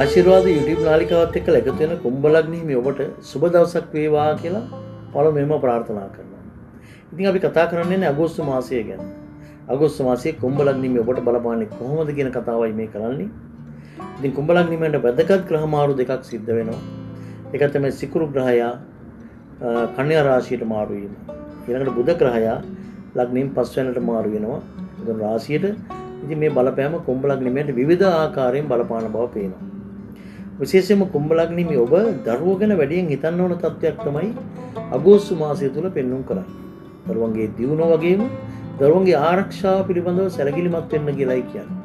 ආශිර්වාද YouTube නාලිකාවත් එක්ක එකතු වෙන කුම්භ ලග්න හිමි ඔබට සුබ දවසක් වේවා කියලා පළමුවෙන්ම ප්‍රාර්ථනා කරනවා. ඉතින් අපි කතා කරන්නේ අගෝස්තු මාසය ගැන. අගෝස්තු මාසයේ කුම්භ ලග්න හිමි ඔබට බලපාන්නේ කොහොමද කියන කතාවයි මේ කරන්නේ. ඉතින් කුම්භ ලග්න හිමියන්ට වැදගත් ග්‍රහ මාරු දෙකක් සිද්ධ වෙනවා. එක තමයි සිකුරු ග්‍රහයා කන්‍යා රාශියට මාරු වීම. ඊළඟට බුධ ග්‍රහයා ලග්නෙන් පස්වැන්නට මාරු වෙනවා. ඒ රාශියට ඉතින් මේ බලපෑම කුම්භ ලග්න හිමියන්ට විවිධ ආකාරයෙන් බලපාන බව පේනවා. විශේෂයෙන්ම කුම්භ ලග්න හිමි ඔබ දරුවෝ ගැන වැඩියෙන් හිතන්න ඕන තත්ත්වයක් තමයි අගෝස්තු මාසය තුල පෙන්වුම් කරන්නේ. දරුවන්ගේ දියුණුව වගේම දරුවන්ගේ ආරක්ෂාව පිළිබඳව සැලකිලිමත් වෙන්න කියලායි කියන්නේ.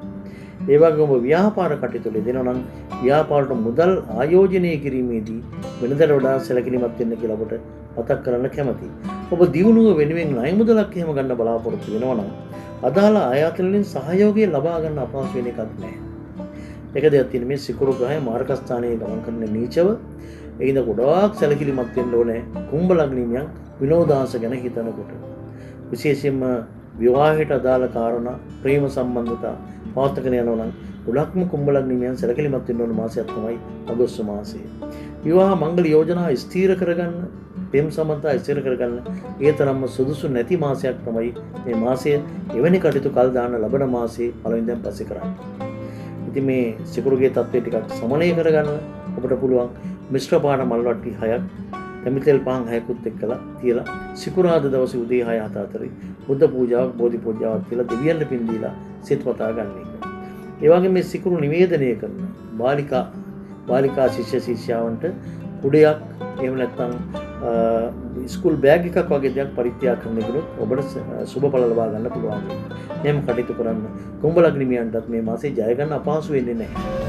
ඒ වගේම ඔබ ව්‍යාපාර කටයුතු දෙනවා නම් ව්‍යාපාරට මුදල් ආයෝජනය කිරීමේදී වෙනදට වඩා සැලකිලිමත් වෙන්න කියලා ඔබට මතක් කරන්න කැමතියි. ඔබ දියුණුව වෙනුවෙන් ණය මුදලක් එහෙම ගන්න බලාපොරොත්තු වෙනවා නම් අදාළ ආයතන වලින් සහයෝගය ලබා ගන්න අපහසු වෙන එකක් නෑ. එක දෙයක් තියෙන මේ සිකුරු ග්‍රහය මාර්ග ස්ථානයේ ගමන් කරන නීචව ඒකින්ද ගොඩාක් සැලකිලිමත් වෙන්න ඕනේ කුම්භ ලග්න හිමියන් විනෝදාංශ ගැන හිතනකොට. විශේෂයෙන්ම විවාහයට අදාළ කාරණා ප්‍රේම සම්බන්ධතා පවත්වාගෙන යනවා නම් ගොඩක්ම කුම්භ ලග්න හිමියන් සැලකිලිමත් වෙන්න ඕන මාසයක් තමයි අගෝස්තු මාසය. විවාහ මංගල යෝජනා ස්ථීර කරගන්න ප්‍රේම සම්බන්ධතා ස්ථිර කරගන්න ඒ තරම්ම සුදුසු නැති මාසයක් තමයි මේ මාසය. එවැනි කටයුතු කල් දාන්න ලබන මාසයේ පළවෙනි දැන් පස්සේ කරන්නේ. ඉතින් මේ සිකුරුගේ තත්ත්වය ටිකක් සමනය කරගන්න ඔබට පුළුවන් මිශ්‍ර පාට මල් වට්ටි 6ක් තෙමිතෙල් පාන් 6කුත් එක්කලා තියලා සිකුරාදා දවසේ උදේ 6:07 අතරේ බුද්ධ පූජාවක් බෝධි පූජාවක් කියලා දෙවියන්ට පින් දීලා සිත වතා ගන්න එක. ඒ වගේම මේ සිකුරු නිවේදනය කරන බාලිකා ශිෂ්‍ය ශිෂ්‍යාවන්ට කුඩයක් එහෙම නැත්නම් ස්කූල් බෑග් එකක් වගේ දෙයක් පරිත්‍යාග කරන එකනොත් ඔබට සුබ ඵල ලබා ගන්න පුළුවන්. එහෙම කටයුතු කරන්න කුම්භ ලග්න හිමියන්ටත් මේ මාසේ ජය ගන්න අපහසු වෙන්නේ නැහැ.